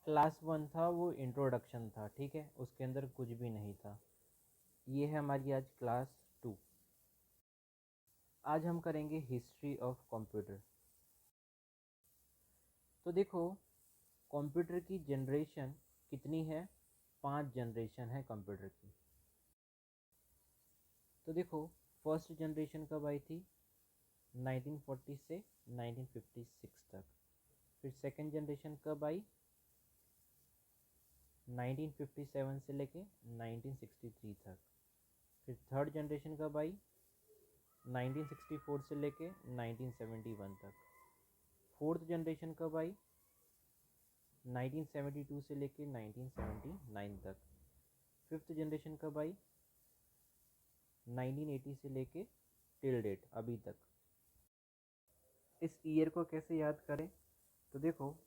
Class 1 था वो introduction था, ठीक है, उसके अंदर कुछ भी नहीं था। ये है हमारी आज क्लास 2। आज हम करेंगे हिस्ट्री ऑफ कंप्यूटर। तो देखो, कंप्यूटर की जनरेशन कितनी है? 5 जनरेशन है कंप्यूटर की। तो देखो, फर्स्ट जनरेशन कब आई थी? 1940 से 1956 तक। फिर सेकंड जनरेशन कब आई? 1957 से लेके 1963 तक। फिर थर्ड जनरेशन कब आई? 1964 से लेके 1971 तक। फोर्थ जनरेशन कब आई? 1972 से लेके 1979 तक। फिफ्थ जनरेशन कब आई? 1980 से लेके टिल डेट अभी तक। इस ईयर को कैसे याद करें? तो देखो,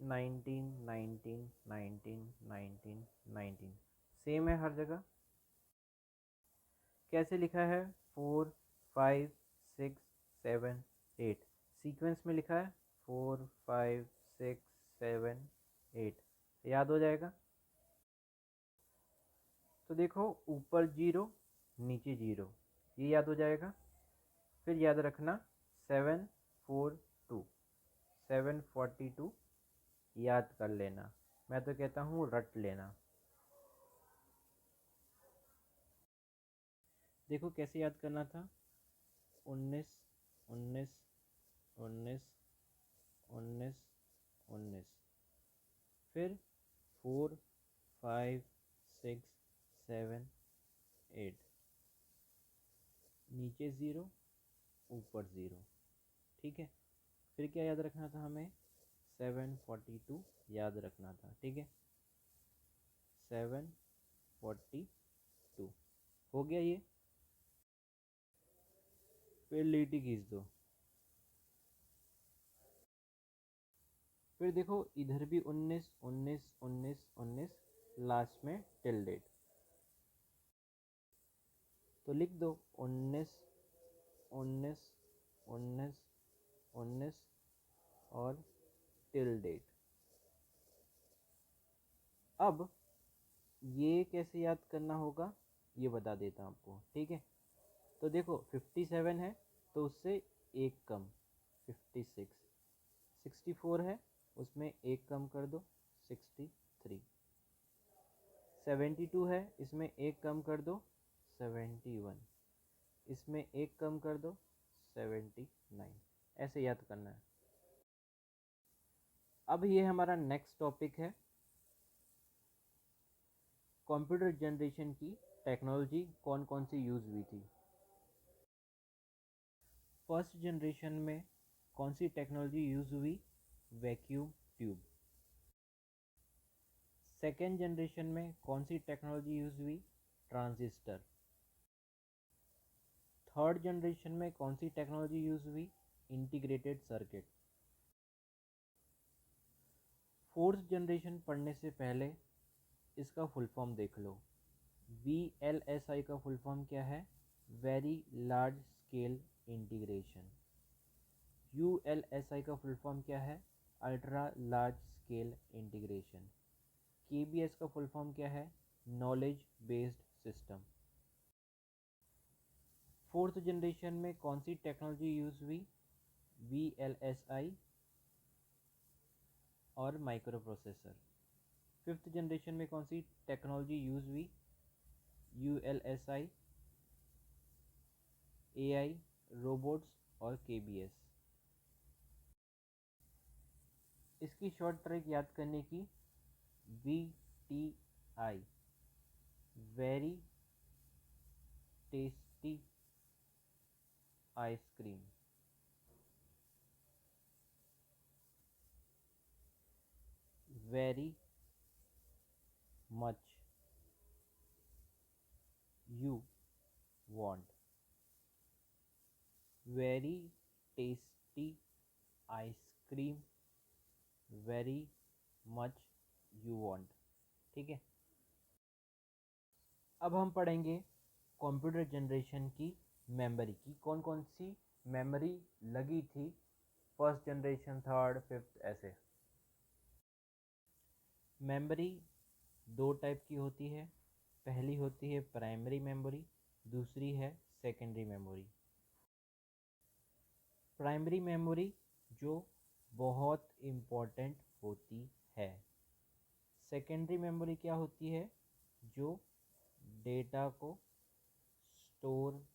19 19 19 19 19 सेम है हर जगह। कैसे लिखा है? 4 5 6 7 8 सीक्वेंस में लिखा है। 4 5 6 7 8 याद हो जाएगा। तो देखो, ऊपर 0 नीचे 0, ये याद हो जाएगा। फिर याद रखना 742 742 याद कर लेना। मैं तो कहता हूँ रट लेना। देखो कैसे याद करना था। 19 19 19 19 19। फिर 4 5 6 7 8, नीचे 0 ऊपर 0, ठीक है। फिर क्या याद रखना था हमें? 742 याद रखना था, ठीक है। 742 हो गया ये। फिर लीटी खींच दो। फिर देखो, इधर भी 19 19 19 19, लास्ट में टिल डेट। तो लिख दो 19 19 19 19 और टिल डेट। अब ये कैसे याद करना होगा, ये बता देता हूँ आपको, ठीक है। तो देखो, 57 है तो उससे एक कम 56। 64 है, उसमें एक कम कर दो 63। 72 है, इसमें एक कम कर दो 71। इसमें एक कम कर दो 79। ऐसे याद करना है। अब ये हमारा नेक्स्ट टॉपिक है, कंप्यूटर जनरेशन की टेक्नोलॉजी कौन कौन सी यूज़ हुई थी। फर्स्ट जनरेशन में कौन सी टेक्नोलॉजी यूज़ हुई? Vacuum tube. सेकेंड जनरेशन में कौन सी टेक्नोलॉजी यूज़ हुई? ट्रांजिस्टर। थर्ड जनरेशन में कौन सी टेक्नोलॉजी यूज़ हुई? Integrated circuit. फोर्थ जनरेशन पढ़ने से पहले इसका फुल फॉर्म देख लो। VLSI का फुल फॉर्म क्या है? Very large scale integration. ULSI का फुल फॉर्म क्या है? Ultra large scale integration. KBS का फुल फॉर्म क्या है? Knowledge based system. Fourth generation में कौन सी टेक्नोलॉजी यूज़ हुई? VLSI और माइक्रो प्रोसेसर। फिफ्थ जनरेशन में कौन सी टेक्नोलॉजी यूज़ हुई? ULSI, AI, रोबोट्स और KBS। इसकी शॉर्ट ट्रिक याद करने की, VTI, very tasty ice cream. Very much you want. Very tasty ice cream, very much you want, ठीक है। अब हम पढ़ेंगे कंप्यूटर जनरेशन की मेमोरी की, कौन कौन सी मेमोरी लगी थी फर्स्ट जनरेशन, थर्ड, फिफ्थ, ऐसे। मेमोरी दो टाइप की होती है। पहली होती है प्राइमरी मेमोरी, दूसरी है सेकेंडरी मेमोरी। प्राइमरी मेमोरी जो बहुत इम्पोर्टेंट होती है। सेकेंडरी मेमोरी क्या होती है? जो डेटा को स्टोर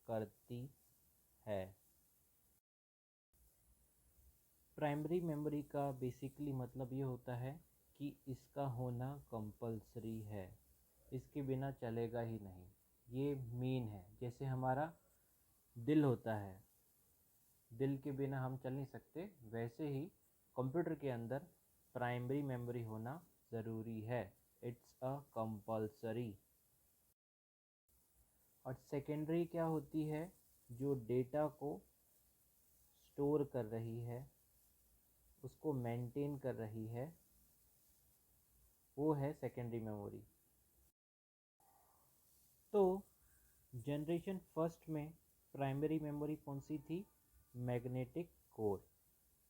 करती है। प्राइमरी मेमोरी का बेसिकली मतलब ये होता है कि इसका होना कंपलसरी है, इसके बिना चलेगा ही नहीं, ये मेन है। जैसे हमारा दिल होता है, दिल के बिना हम चल नहीं सकते, वैसे ही कंप्यूटर के अंदर प्राइमरी मेमोरी होना ज़रूरी है। It's a compulsory. और सेकेंडरी क्या होती है? जो डेटा को स्टोर कर रही है, उसको मेंटेन कर रही है, वो है सेकेंडरी मेमोरी। तो जनरेशन फर्स्ट में प्राइमरी मेमोरी कौन सी थी? Magnetic core.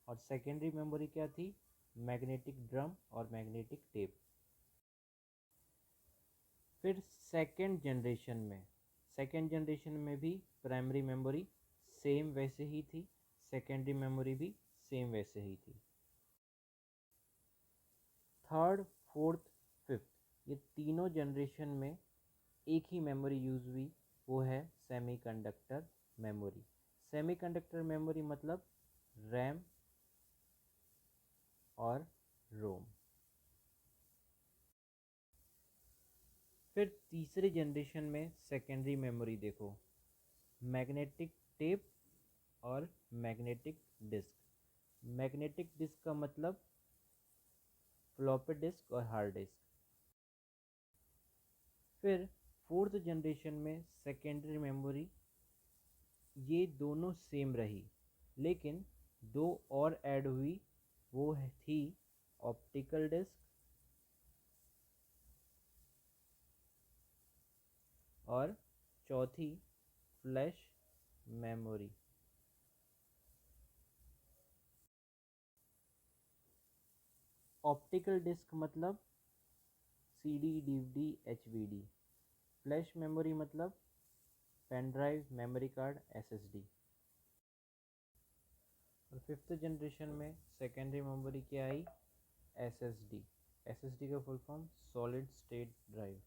और सेकेंडरी मेमोरी क्या थी? मैग्नेटिक ड्रम और मैग्नेटिक टेप। फिर सेकेंड जनरेशन में भी प्राइमरी मेमोरी सेम वैसे ही थी, सेकेंडरी मेमोरी भी सेम वैसे ही थी। थर्ड, फोर्थ, फिफ्थ, ये तीनों जनरेशन में एक ही मेमोरी यूज़ हुई, वो है सेमीकंडक्टर मेमोरी। सेमीकंडक्टर मेमोरी मतलब रैम और रोम। फिर तीसरे जनरेशन में सेकेंडरी मेमोरी देखो, मैग्नेटिक टेप और मैग्नेटिक डिस्क। मैग्नेटिक डिस्क का मतलब फ्लॉपी डिस्क और हार्ड डिस्क। फिर फोर्थ जनरेशन में सेकेंडरी मेमोरी, ये दोनों सेम रही, लेकिन दो और ऐड हुई, वो थी ऑप्टिकल डिस्क और चौथी फ्लैश मेमोरी। ऑप्टिकल डिस्क मतलब CD, DVD, HVD. Flash memory मतलब pen drive, memory card, SSD. और फिफ्थ जनरेशन में सेकेंडरी मेमोरी क्या आई? एसएसडी। एसएसडी का full form solid state drive.